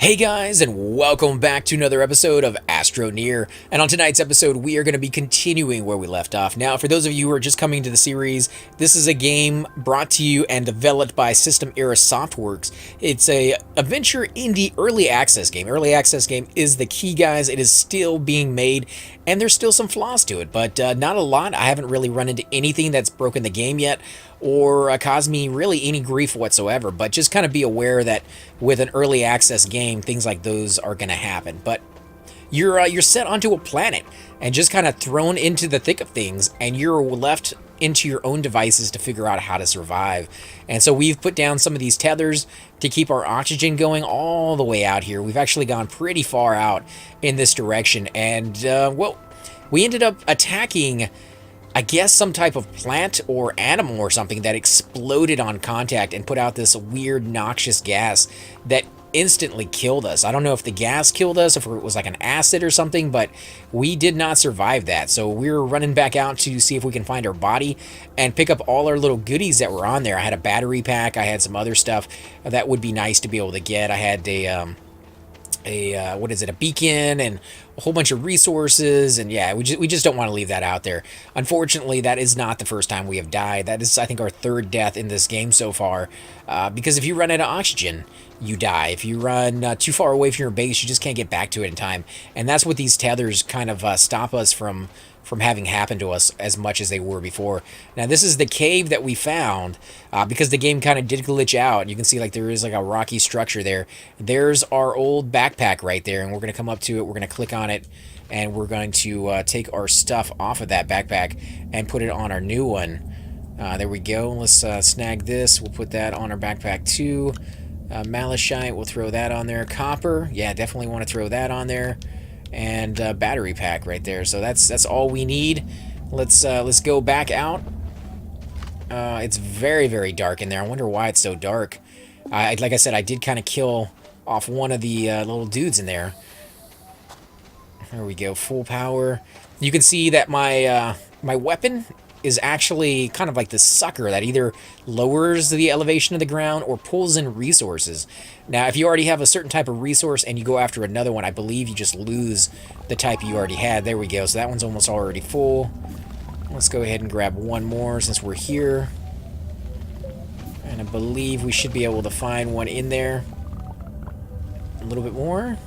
Hey guys, and welcome back to another episode of Astroneer. And on tonight's episode, we are going to be continuing where we left off. Now, for those of you who are just coming to the series, this is a game brought to you and developed by System Era Softworks. It's a adventure indie early access game. Early access game is the key, guys. It is still being made, and there's still some flaws to it, but not a lot. I haven't really run into anything that's broken the game yet, or caused me really any grief whatsoever, but just kind of be aware that with an early access game, things like those are going to happen. But you're set onto a planet and just kind of thrown into the thick of things, and you're left into your own devices to figure out how to survive. And so we've put down some of these tethers to keep our oxygen going all the way out here. We've actually gone pretty far out in this direction, and well, we ended up attacking, I guess, some type of plant or animal or something that exploded on contact and put out this weird noxious gas that instantly killed us. I don't know if the gas killed us, if it was like an acid or something, but we did not survive that. So we're running back out to see if we can find our body and pick up all our little goodies that were on there. I had a battery pack, I had some other stuff that would be nice to be able to get. I had a beacon and a whole bunch of resources, and yeah, we just don't want to leave that out there. Unfortunately, that is not the first time we have died. That is, I think, our third death in this game so far, because if you run out of oxygen, you die. If you run too far away from your base, you just can't get back to it in time, and that's what these tethers kind of stop us from having happened to us as much as they were before. Now, this is the cave that we found, because the game kind of did glitch out. You can see like there is like a rocky structure there. There's our old backpack right there, and we're going to come up to it, we're going to click on it, and we're going to take our stuff off of that backpack and put it on our new one. There we go. Let's snag this. We'll put that on our backpack too. Malachite, we'll throw that on there. Copper, yeah, definitely want to throw that on there. And battery pack right there. So that's all we need. Let's go back out. It's very, very dark in there. I wonder why it's so dark. Like I said, I did kind of kill off one of the little dudes in there. There we go, full power. You can see that my my weapon is actually kind of like this sucker that either lowers the elevation of the ground or pulls in resources. Now, if you already have a certain type of resource and you go after another one, I believe you just lose the type you already had. There we go. So that one's almost already full. Let's go ahead and grab one more since we're here. And I believe we should be able to find one in there. A little bit more.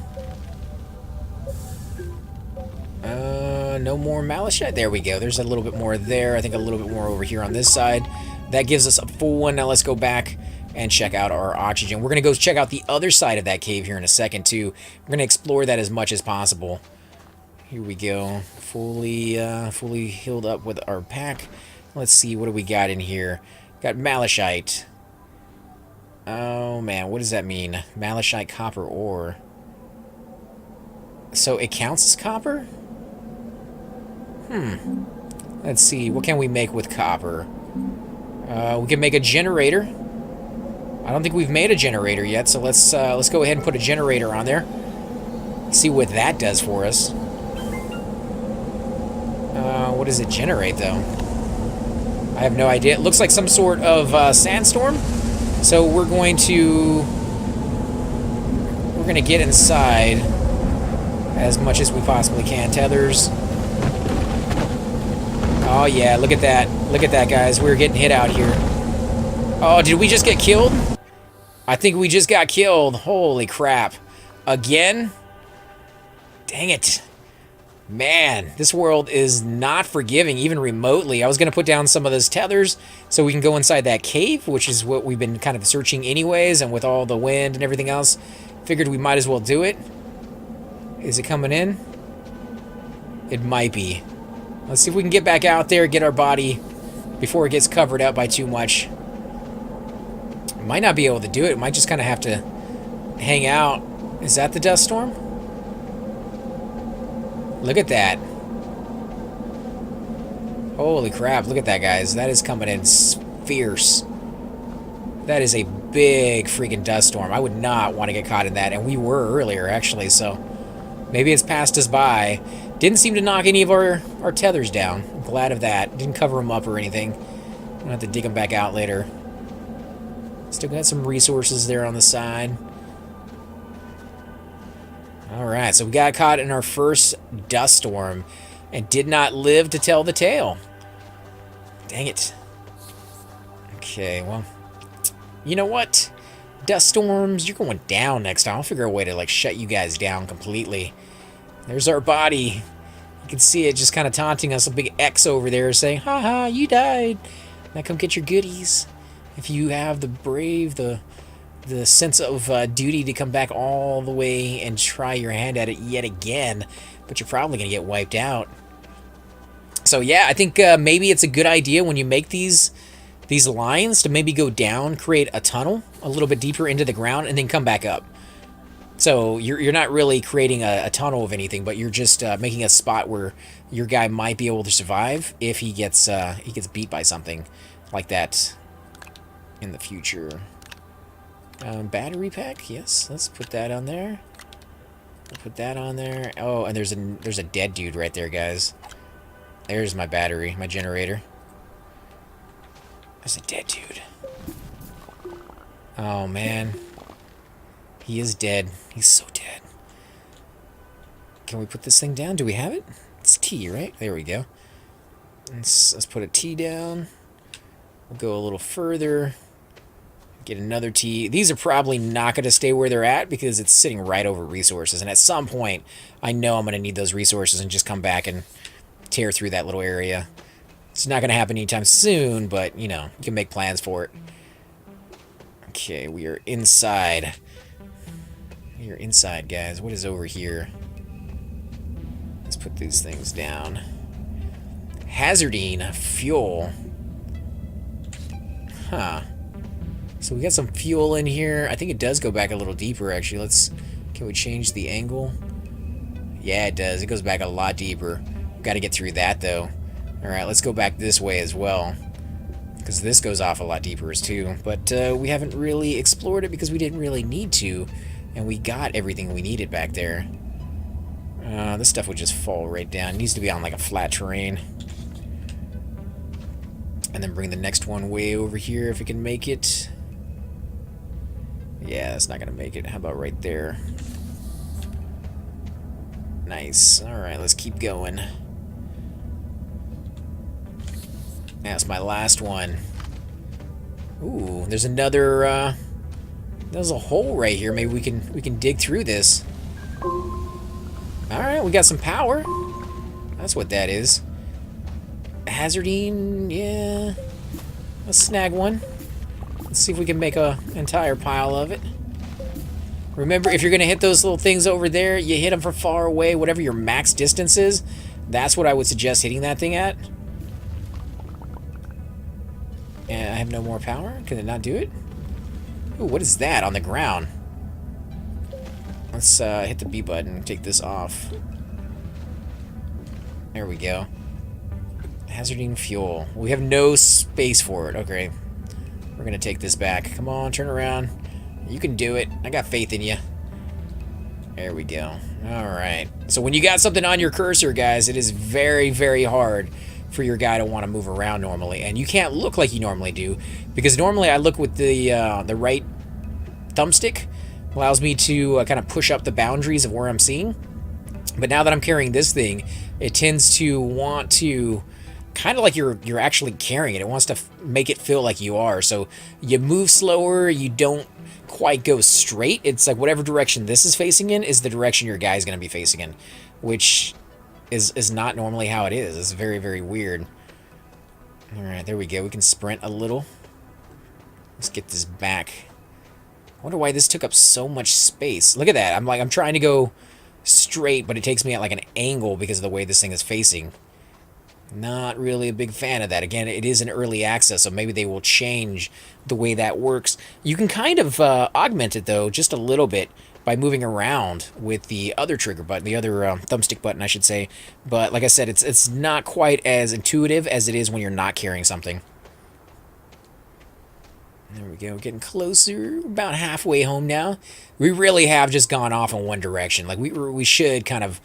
No more malachite. There we go. There's a little bit more there. I think a little bit more over here on this side. That gives us a full one. Now let's go back and check out our oxygen. We're going to go check out the other side of that cave here in a second too. We're going to explore that as much as possible. Here we go. Fully healed up with our pack. Let's see, what do we got in here? Got malachite. Oh man, what does that mean? Malachite copper ore. So it counts as copper? Let's see, what can we make with copper? We can make a generator. I don't think we've made a generator yet, so let's go ahead and put a generator on there. See what that does for us. What does it generate, though? I have no idea. It looks like some sort of sandstorm. So we're going to get inside as much as we possibly can. Tethers. Oh yeah, look at that. Look at that, guys. We're getting hit out here. Oh, did we just get killed? I think we just got killed. Holy crap. Again? Dang it. Man, this world is not forgiving, even remotely. I was going to put down some of those tethers so we can go inside that cave, which is what we've been kind of searching anyways, and with all the wind and everything else, figured we might as well do it. Is it coming in? It might be. Let's see if we can get back out there, get our body before it gets covered up by too much. Might not be able to do it. Might just kind of have to hang out. Is that the dust storm? Look at that. Holy crap, look at that, guys. That is coming in fierce. That is a big freaking dust storm. I would not want to get caught in that, and we were earlier, actually, so maybe it's passed us by. Didn't seem to knock any of our tethers down. I'm glad of that. Didn't cover them up or anything. I'll have to dig them back out later. Still got some resources there on the side. Alright, so we got caught in our first dust storm and did not live to tell the tale. Dang it. Okay, well, you know what? Dust storms, you're going down next time. I'll figure a way to, like, shut you guys down completely. There's our body. You can see it just kind of taunting us. A big X over there saying, haha, you died. Now come get your goodies. If you have the brave, the sense of duty to come back all the way and try your hand at it yet again, but you're probably going to get wiped out. So yeah, I think maybe it's a good idea when you make these lines to maybe go down, create a tunnel a little bit deeper into the ground, and then come back up. So you're not really creating a tunnel of anything, but you're just making a spot where your guy might be able to survive if he gets beat by something like that in the future. Battery pack, yes. Let's put that on there. We'll put that on there. Oh, and there's a dead dude right there, guys. There's my battery, my generator. There's a dead dude. Oh man, he is dead. He's so dead. Can we put this thing down? Do we have it? It's T, right? There we go. Let's put a T down. We'll go a little further. Get another T. These are probably not going to stay where they're at because it's sitting right over resources. And at some point, I know I'm going to need those resources and just come back and tear through that little area. It's not going to happen anytime soon, but, you know, you can make plans for it. Okay, we are inside. We are inside, guys. What is over here? Let's put these things down. Hazardine fuel. Huh. So we got some fuel in here. I think it does go back a little deeper, actually. Can we change the angle? Yeah, it does. It goes back a lot deeper. Got to get through that, though. Alright, let's go back this way as well. Because this goes off a lot deeper, too. But we haven't really explored it because we didn't really need to. And we got everything we needed back there. This stuff would just fall right down. It needs to be on, like, a flat terrain. And then bring the next one way over here if it can make it. Yeah, that's not going to make it. How about right there? Nice. Alright, let's keep going. That's my last one. Ooh, there's another, there's a hole right here. Maybe we can dig through this. Alright, we got some power. That's what that is. Hazardine, yeah. Let's snag one. Let's see if we can make an entire pile of it. Remember, if you're going to hit those little things over there, you hit them from far away, whatever your max distance is. That's what I would suggest hitting that thing at. And I have no more power? Can it not do it? Ooh, what is that on the ground? Let's hit the B button and take this off. There we go. Hazardine fuel. We have no space for it. Okay. We're going to take this back. Come on, turn around. You can do it. I got faith in you. There we go. Alright. So when you got something on your cursor, guys, it is very, very hard for your guy to want to move around normally. And you can't look like you normally do, because normally I look with the right thumbstick. Allows me to kind of push up the boundaries of where I'm seeing. But now that I'm carrying this thing, it tends to want to... kind of like you're actually carrying it. It wants to make it feel like you are. So you move slower, you don't quite go straight. It's like whatever direction this is facing in is the direction your guy's going to be facing in, which is not normally how it is. It's very, very weird. Alright, there we go. We can sprint a little. Let's get this back. I wonder why this took up so much space. Look at that. I'm trying to go straight, but it takes me at like an angle because of the way this thing is facing. Not really a big fan of that. Again, it is an early access, so maybe they will change the way that works. You can kind of augment it, though, just a little bit by moving around with the other trigger button, the other thumbstick button, I should say. But like I said, it's not quite as intuitive as it is when you're not carrying something. There we go, getting closer, about halfway home now. We really have just gone off in one direction. Like, we should kind of,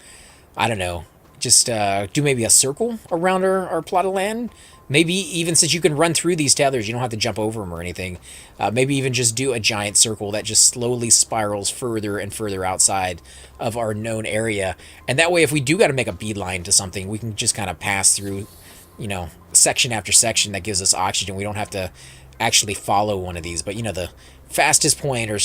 I don't know, just do maybe a circle around our plot of land. Maybe even since you can run through these tethers, you don't have to jump over them or anything. Maybe even just do a giant circle that just slowly spirals further and further outside of our known area. And that way, if we do got to make a beeline to something, we can just kind of pass through, you know, section after section that gives us oxygen. We don't have to actually follow one of these. But, you know, the fastest point or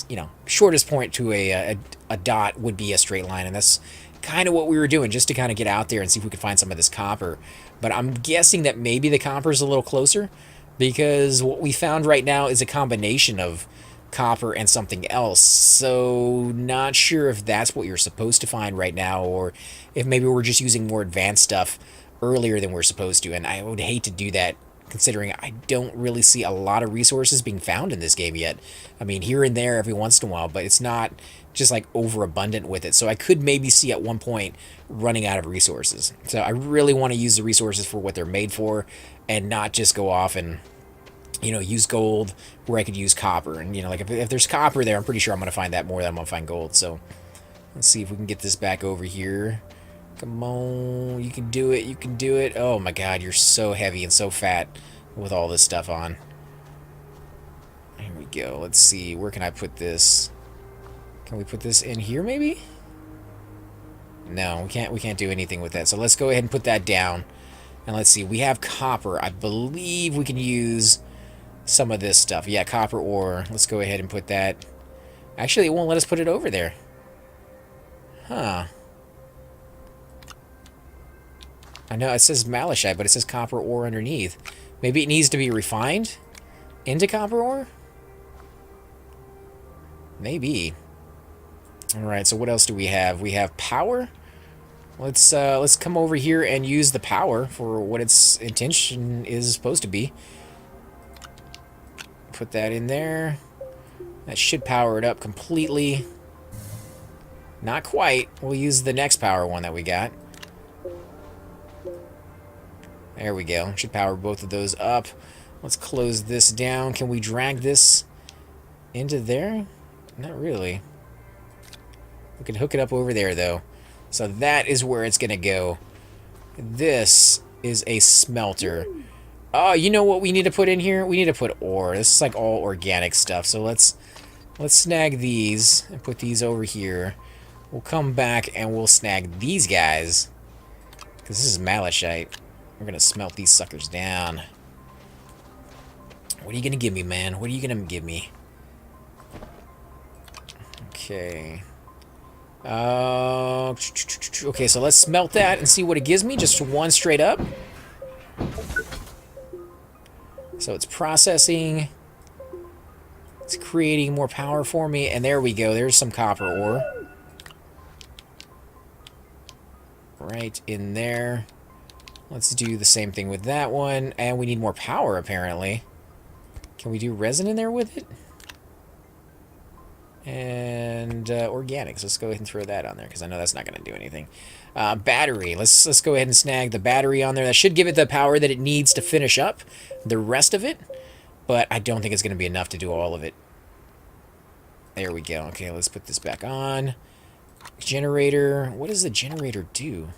you know, shortest point to a dot would be a straight line. And that's kind of what we were doing, just to kind of get out there and see if we could find some of this copper. But I'm guessing that maybe the copper is a little closer, because what we found right now is a combination of copper and something else. So not sure if that's what you're supposed to find right now, or if maybe we're just using more advanced stuff earlier than we're supposed to. And I would hate to do that, considering I don't really see a lot of resources being found in this game yet. I mean, here and there every once in a while, but it's not just like overabundant with it. So I could maybe see at one point running out of resources. So I really want to use the resources for what they're made for, and not just go off and, you know, use gold where I could use copper. And, you know, like if there's copper there, I'm pretty sure I'm going to find that more than I'm going to find gold. So let's see if we can get this back over here. Come on, you can do it, you can do it. Oh my god, you're so heavy and so fat with all this stuff on. Here we go. Let's see, where can I put this? Can we put this in here maybe? No, we can't do anything with that. So let's go ahead and put that down. And let's see, we have copper. I believe we can use some of this stuff. Yeah, copper ore. Let's go ahead and put that. Actually, it won't let us put it over there. Huh. I know it says malachite, but it says copper ore underneath. Maybe it needs to be refined into copper ore? Maybe. Alright, so what else do we have? We have power. Let's come over here and use the power for what its intention is supposed to be. Put that in there. That should power it up completely. Not quite. We'll use the next power one that we got. There we go. Should power both of those up. Let's close this down. Can we drag this into there? Not really. We can hook it up over there, though. So that is where it's going to go. This is a smelter. Oh, you know what we need to put in here? We need to put ore. This is like all organic stuff. So let's snag these and put these over here. We'll come back and we'll snag these guys, because this is malachite. We're going to smelt these suckers down. What are you going to give me, man? What are you going to give me? Okay. Okay, so let's smelt that and see what it gives me. Just one straight up. So it's processing. It's creating more power for me. And there we go. There's some copper ore. Right in there. Let's do the same thing with that one. And we need more power, apparently. Can we do resin in there with it? And organics. Let's go ahead and throw that on there, because I know that's not going to do anything. Battery. Let's go ahead and snag the battery on there. That should give it the power that it needs to finish up the rest of it. But I don't think it's going to be enough to do all of it. There we go. Okay, let's put this back on. Generator. What does the generator do?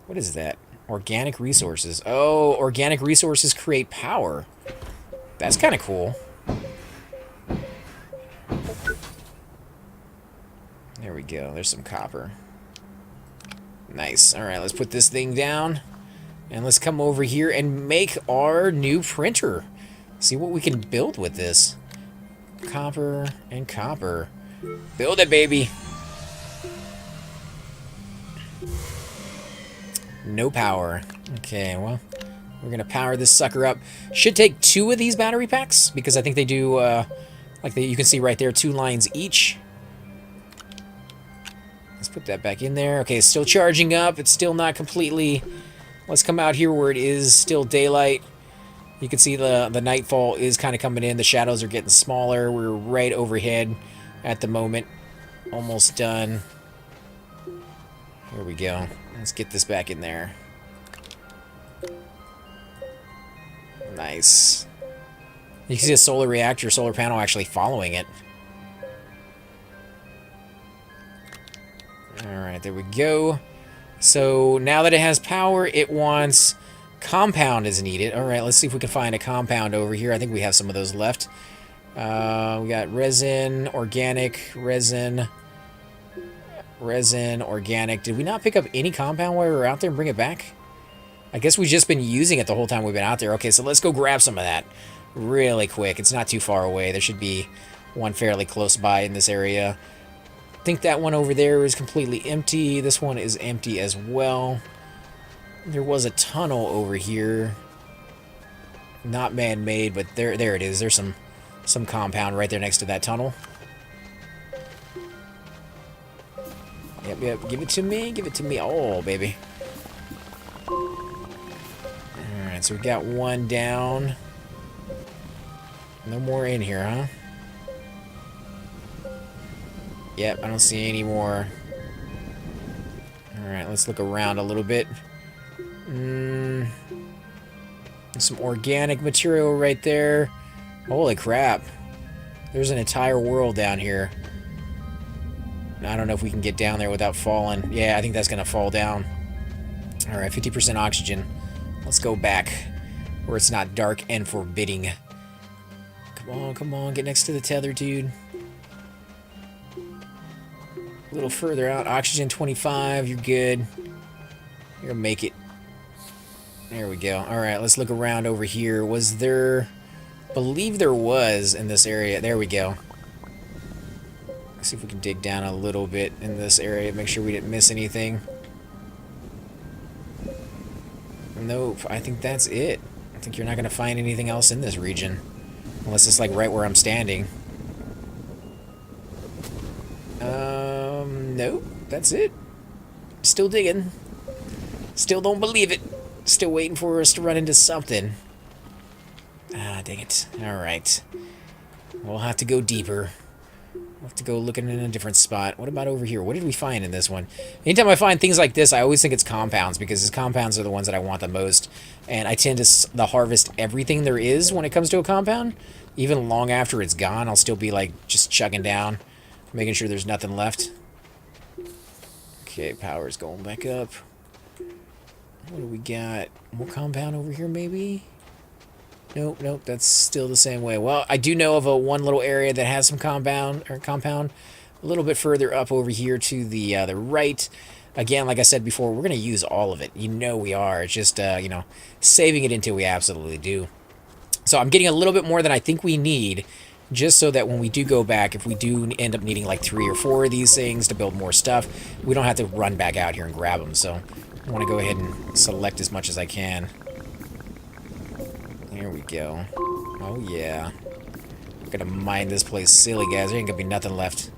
What is that? Organic resources. Oh, organic resources create power. That's kind of cool. There we go. There's some copper. Nice. Alright, let's put this thing down. And let's come over here and make our new printer. See what we can build with this. Copper and copper. Build it, baby. No power. Okay, well, we're going to power this sucker up. Should take 2 of these battery packs, because I think they do, you can see right there, 2 lines each. Let's put that back in there. Okay, it's still charging up. It's still not completely... Let's come out here where it is still daylight. You can see the nightfall is kind of coming in. The shadows are getting smaller. We're right overhead at the moment. Almost done. Here we go. Let's get this back in there. Nice. You can see a solar reactor, solar panel actually following it. Alright, there we go. So now that it has power, it wants compound is needed. Alright, let's see if we can find a compound over here. I think we have some of those left. We got resin, organic, resin, organic. Did we not pick up any compound while we were out there and bring it back? I guess we've just been using it the whole time we've been out there. Okay, so let's go grab some of that really quick. It's not too far away. There should be one fairly close by in this area. I think that one over there is completely empty. This one is empty as well. There was a tunnel over here. Not man-made, but there it is. There's some compound right there next to that tunnel. Yep. Give it to me. Give it to me. Oh, baby. Alright, so we got one down. No more in here, huh? Yep, I don't see any more. Alright, let's look around a little bit. Some organic material right there. Holy crap. There's an entire world down here. I don't know if we can get down there without falling. Yeah, I think that's going to fall down. Alright, 50% oxygen. Let's go back where it's not dark and forbidding. Come on, get next to the tether, dude. A little further out. Oxygen 25, you're good. You're gonna make it. There we go. Alright, let's look around over here. Was there... I believe there was in this area. There we go. Let's see if we can dig down a little bit in this area. Make sure we didn't miss anything. Nope, I think that's it. I think you're not gonna find anything else in this region. Unless it's like right where I'm standing. Nope, that's it. Still digging. Still don't believe it. Still waiting for us to run into something. Ah, dang it. Alright. We'll have to go deeper. We'll have to go looking in a different spot. What about over here? What did we find in this one? Anytime I find things like this, I always think it's compounds, because these compounds are the ones that I want the most. And I tend to harvest everything there is when it comes to a compound. Even long after it's gone, I'll still be like just chugging down, making sure there's nothing left. Okay, power's going back up. What do we got? More compound over here, maybe? Nope, that's still the same way. Well, I do know of one little area that has some compound a little bit further up over here to the right. Again, like I said before, we're going to use all of it. You know we are. It's just, you know, saving it until we absolutely do. So I'm getting a little bit more than I think we need, just so that when we do go back, if we do end up needing like 3 or 4 of these things to build more stuff, we don't have to run back out here and grab them. So I want to go ahead and select as much as I can. There we go. Oh yeah. I'm gonna mine this place silly, guys. There ain't gonna be nothing left.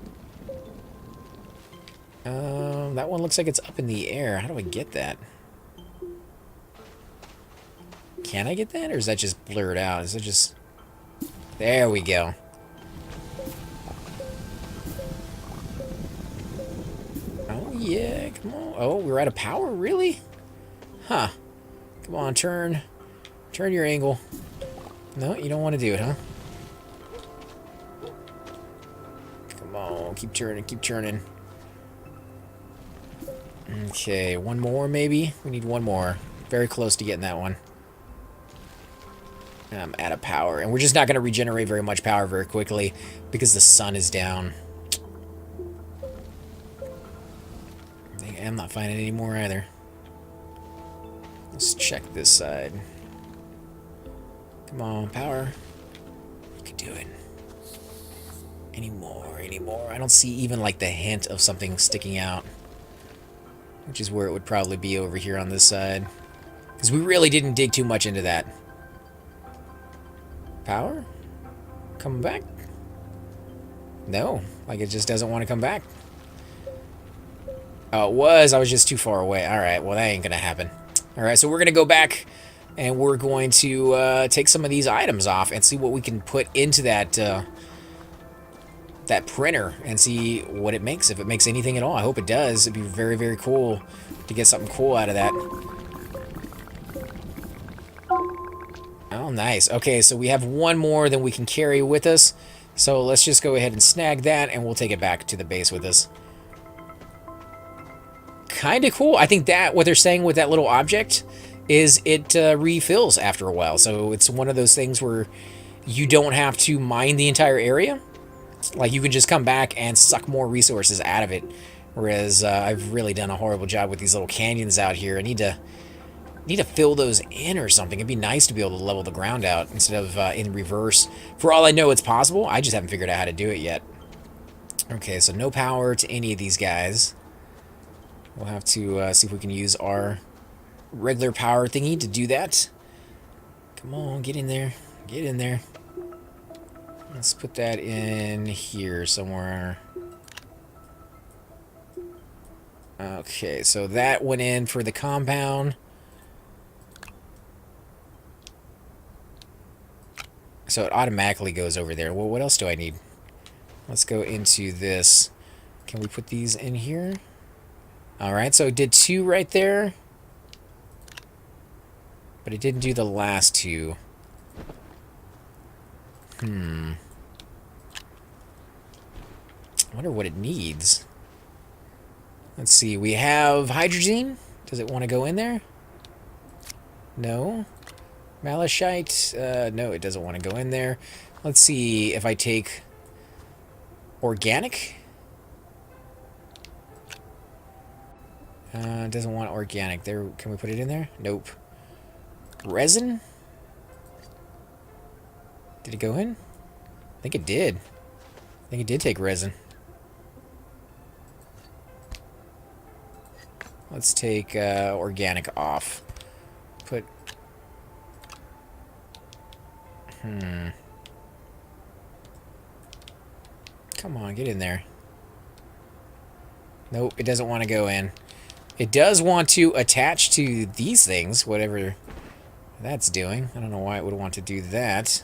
That one looks like it's up in the air. How do I get that? Can I get that, or is that just blurred out? Is it just... There we go. Oh yeah, come on. Oh, we're out of power? Really? Huh. Come on, turn. Turn your angle. No, you don't want to do it, huh? Come on, keep turning, keep turning. Okay, one more maybe? We need one more. Very close to getting that one. I'm out of power. And we're just not going to regenerate very much power very quickly because the sun is down. I'm not finding any more either. Let's check this side. Come on, power. You can do it. Any more, any more. I don't see even like the hint of something sticking out. Which is where it would probably be over here on this side. Because we really didn't dig too much into that. Power? Coming back? No, like it just doesn't want to come back. Oh, it was. I was just too far away. Alright, well that ain't gonna happen. Alright, so we're gonna go back and we're going to take some of these items off and see what we can put into that that printer and see what it makes, if it makes anything at all. I hope it does. It'd be very, very cool to get something cool out of that. Oh, nice. Okay, so we have one more than we can carry with us. So let's just go ahead and snag that, and we'll take it back to the base with us. kind of cool. I think that what they're saying with that little object is it refills after a while. So it's one of those things where you don't have to mine the entire area. Like, you can just come back and suck more resources out of it. Whereas I've really done a horrible job with these little canyons out here. I need to fill those in or something. It'd be nice to be able to level the ground out instead of in reverse. For all I know, it's possible. I just haven't figured out how to do it yet. Okay, so no power to any of these guys. We'll have to see if we can use our regular power thingy to do that. Come on, get in there. Get in there. Let's put that in here somewhere. Okay, so that went in for the compound. So it automatically goes over there. Well, what else do I need? Let's go into this. Can we put these in here? Alright, so it did 2 right there. But it didn't do the last 2. I wonder what it needs. Let's see, we have hydrogen. Does it want to go in there? No. Malachite? No, it doesn't want to go in there. Let's see if I take organic. It doesn't want organic. There, can we put it in there? Nope. Resin? Did it go in? I think it did. I think it did take resin. Let's take organic off. Put... Come on, get in there. Nope, it doesn't want to go in. It does want to attach to these things, whatever that's doing. I don't know why it would want to do that.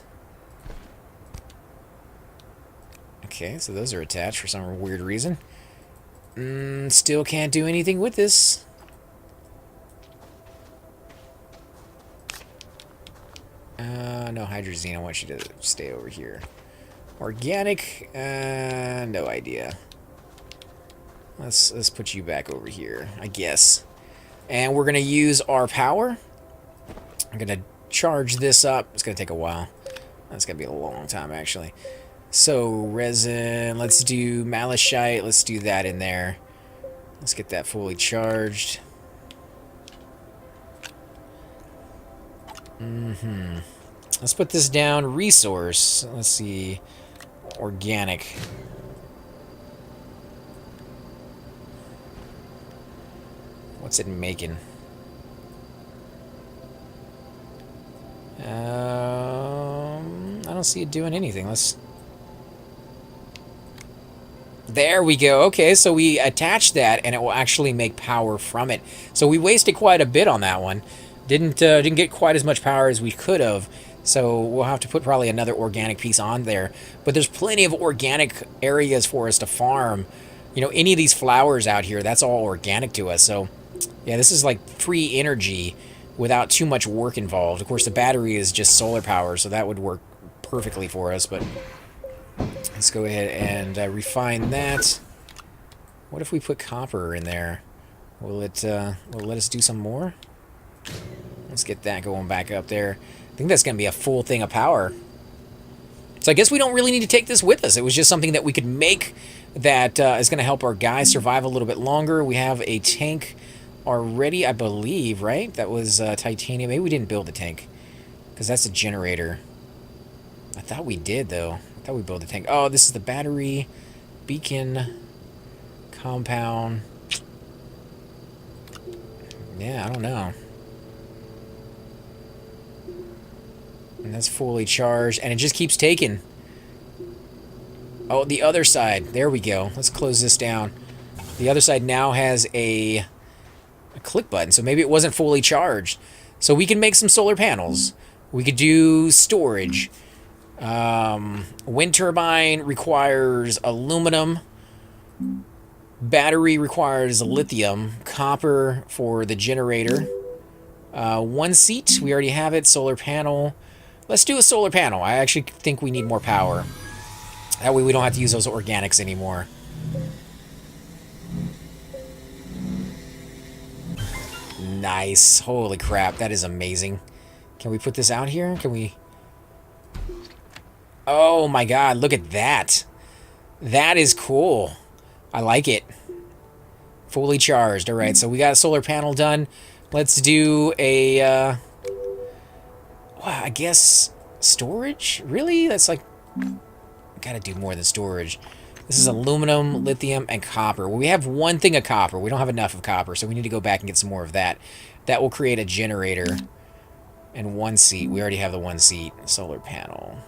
Okay, so those are attached for some weird reason. Still can't do anything with this. No hydrazine. I want you to stay over here. Organic. No idea. Let's put you back over here, I guess. And we're gonna use our power. I'm gonna charge this up. It's gonna take a while. That's gonna be a long time, actually. So resin. Let's do malachite. Let's do that in there. Let's get that fully charged. Let's put this down. Resource. Let's see. Organic. What's it making? I don't see it doing anything. Let's... There we go. Okay, so we attach that, and it will actually make power from it. So we wasted quite a bit on that one. Didn't get quite as much power as we could have. So we'll have to put probably another organic piece on there. But there's plenty of organic areas for us to farm. You know, any of these flowers out here, that's all organic to us. So, yeah, this is like free energy without too much work involved. Of course, the battery is just solar power, so that would work perfectly for us. But let's go ahead and refine that. What if we put copper in there? Will it let us do some more? Let's get that going back up there. I think that's going to be a full thing of power. So I guess we don't really need to take this with us. It was just something that we could make that is going to help our guys survive a little bit longer. We have a tank already, I believe, right? That was titanium. Maybe we didn't build the tank because that's a generator. I thought we did, though. I thought we built the tank. Oh, this is the battery, beacon, compound. Yeah, I don't know. And that's fully charged, and it just keeps taking. Oh, the other side. There we go. Let's close this down. The other side now has a click button, so maybe it wasn't fully charged. So we can make some solar panels. We could do storage. Wind turbine requires aluminum. Battery requires lithium. Copper for the generator. One seat. We already have it. Solar panel. Let's do a solar panel. I actually think we need more power. That way we don't have to use those organics anymore. Nice. Holy crap, that is amazing. Can we put this out here? Can we... Oh my god, look at that. That is cool. I like it. Fully charged. Alright, so we got a solar panel done. Let's do a... Well, I guess... storage? Really? That's like... Gotta do more than storage. This is aluminum, lithium, and copper. Well, we have one thing of copper. We don't have enough of copper, so we need to go back and get some more of that. That will create a generator. And one seat. We already have the one seat. Solar panel.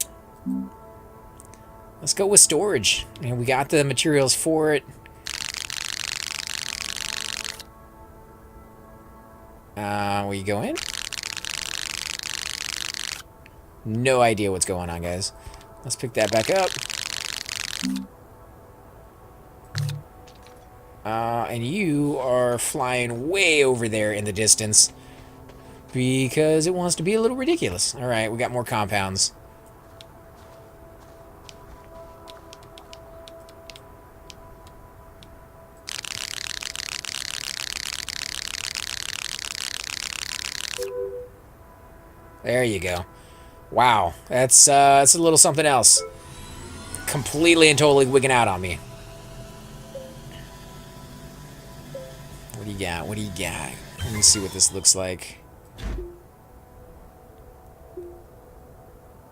Let's go with storage. And we got the materials for it. Will you go in? No idea what's going on, guys. Let's pick that back up. And you are flying way over there in the distance because it wants to be a little ridiculous. All right, we got more compounds. There you go. Wow, that's a little something else. Completely and totally wigging out on me. What do you got? What do you got? Let me see what this looks like.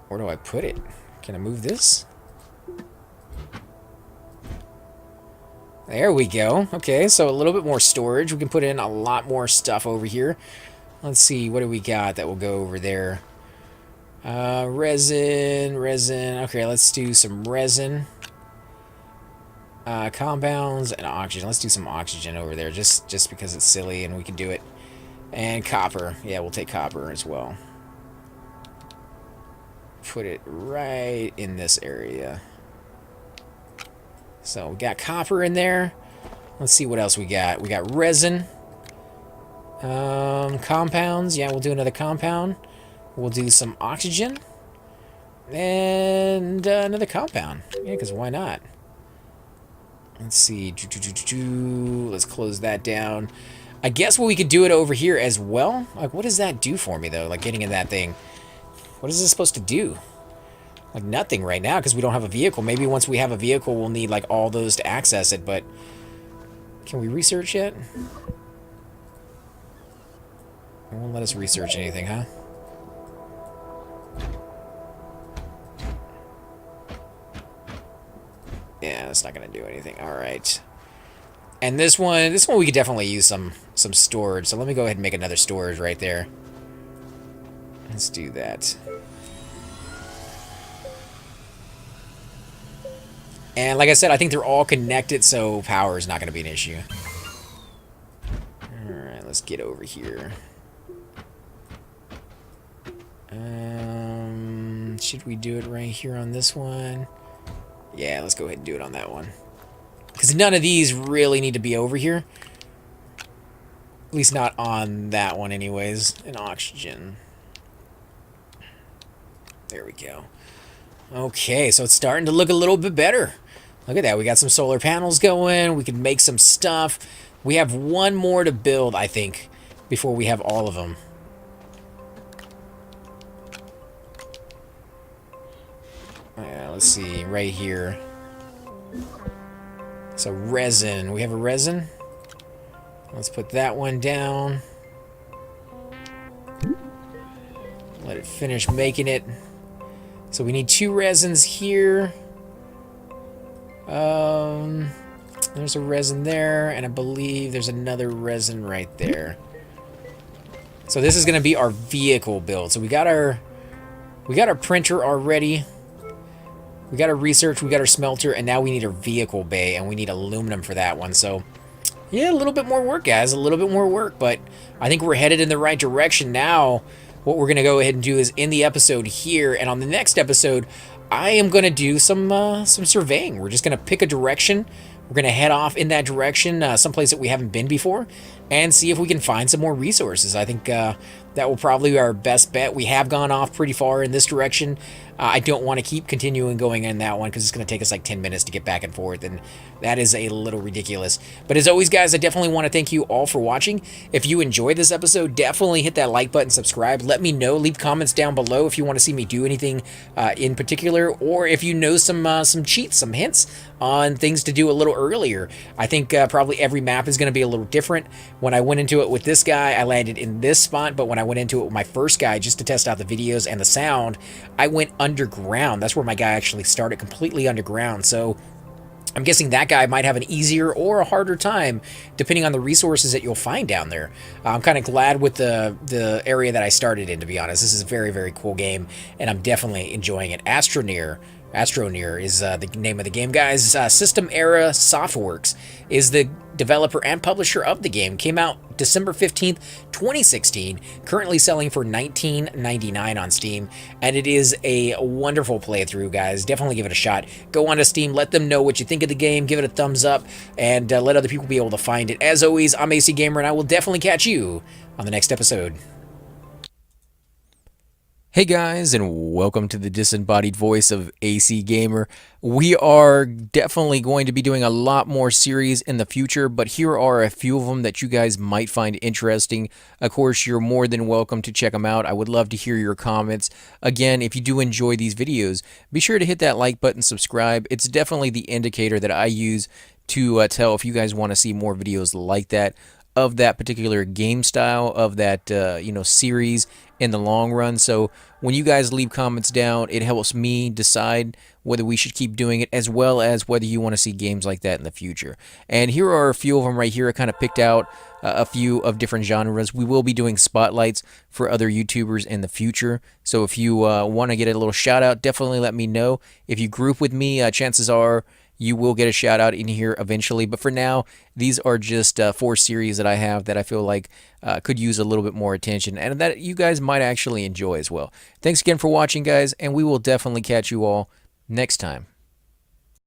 Where do I put it? Can I move this? There we go. Okay, so a little bit more storage. We can put in a lot more stuff over here. Let's see, what do we got that will go over there? Resin. Okay, let's do some resin. Compounds and oxygen. Let's do some oxygen over there, just because it's silly and we can do it. And copper. Yeah, we'll take copper as well. Put it right in this area. So we got copper in there. Let's see what else we got. We got resin. Compounds. Yeah, we'll do another compound. We'll do some oxygen. And another compound. Yeah, because why not? Let's see. Let's close that down. I guess we could do it over here as well. Like, what does that do for me, though? Like, getting in that thing. What is this supposed to do? Like, nothing right now, because we don't have a vehicle. Maybe once we have a vehicle, we'll need, like, all those to access it, but... Can we research yet? It won't let us research anything, huh? Yeah, that's not gonna do anything. All right. And this one we could definitely use some storage. So let me go ahead and make another storage right there. Let's do that. And like I said, I think they're all connected, so power is not gonna be an issue. All right, let's get over here. Should we do it right here on this one? Yeah, let's go ahead and do it on that one. Because none of these really need to be over here. At least not on that one anyways. And oxygen. There we go. Okay, so it's starting to look a little bit better. Look at that. We got some solar panels going. We can make some stuff. We have one more to build, I think, before we have all of them. Yeah, let's see, right here. So resin, we have a resin. Let's put that one down. Let it finish making it. So we need 2 resins here. There's a resin there, and I believe there's another resin right there. So this is gonna be our vehicle build. So we got our printer already. We got our research, we got our smelter, and now we need our vehicle bay, and we need aluminum for that one. So, yeah, a little bit more work, guys. A little bit more work, but I think we're headed in the right direction now. What we're going to go ahead and do is end the episode here, and on the next episode, I am going to do some surveying. We're just going to pick a direction. We're going to head off in that direction, someplace that we haven't been before, and see if we can find some more resources. I think that will probably be our best bet. We have gone off pretty far in this direction. I don't want to keep continuing going in that one because it's going to take us like 10 minutes to get back and forth, and that is a little ridiculous. But as always, guys, I definitely want to thank you all for watching. If you enjoyed this episode, definitely hit that like button, subscribe. Let me know. Leave comments down below if you want to see me do anything in particular, or if you know some cheats, some hints on things to do a little earlier. I think probably every map is going to be a little different. When I went into it with this guy, I landed in this spot, but when I went into it with my first guy just to test out the videos and the sound, I went underground. That's where my guy actually started, completely underground. So I'm guessing that guy might have an easier or a harder time depending on the resources that you'll find down there. I'm kind of glad with the area that I started in, to be honest. This is a very, very cool game, and I'm definitely enjoying it. Astroneer is the name of the game, guys. System Era Softworks is the developer and publisher of the game. Came out December 15th, 2016. Currently selling for $19.99 on Steam, and it is a wonderful playthrough, guys. Definitely give it a shot. Go onto Steam, let them know what you think of the game, give it a thumbs up, and let other people be able to find it. As always, I'm AC Gamer, and I will definitely catch you on the next episode. Hey guys, and welcome to the disembodied voice of AC Gamer. We are definitely going to be doing a lot more series in the future, but here are a few of them that you guys might find interesting. Of course, you're more than welcome to check them out. I would love to hear your comments. Again, if you do enjoy these videos, be sure to hit that like button, subscribe. It's definitely the indicator that I use to tell if you guys want to see more videos like that, of that particular game style, of that series in the long run. So when you guys leave comments down, it helps me decide whether we should keep doing it, as well as whether you want to see games like that in the future. And here are a few of them right here. I kind of picked out a few of different genres. We will be doing spotlights for other YouTubers in the future. So if you want to get a little shout out, definitely let me know. If you group with me, chances are you will get a shout out in here eventually. But for now, these are just 4 series that I have that I feel like could use a little bit more attention, and that you guys might actually enjoy as well. Thanks again for watching, guys, and we will definitely catch you all next time.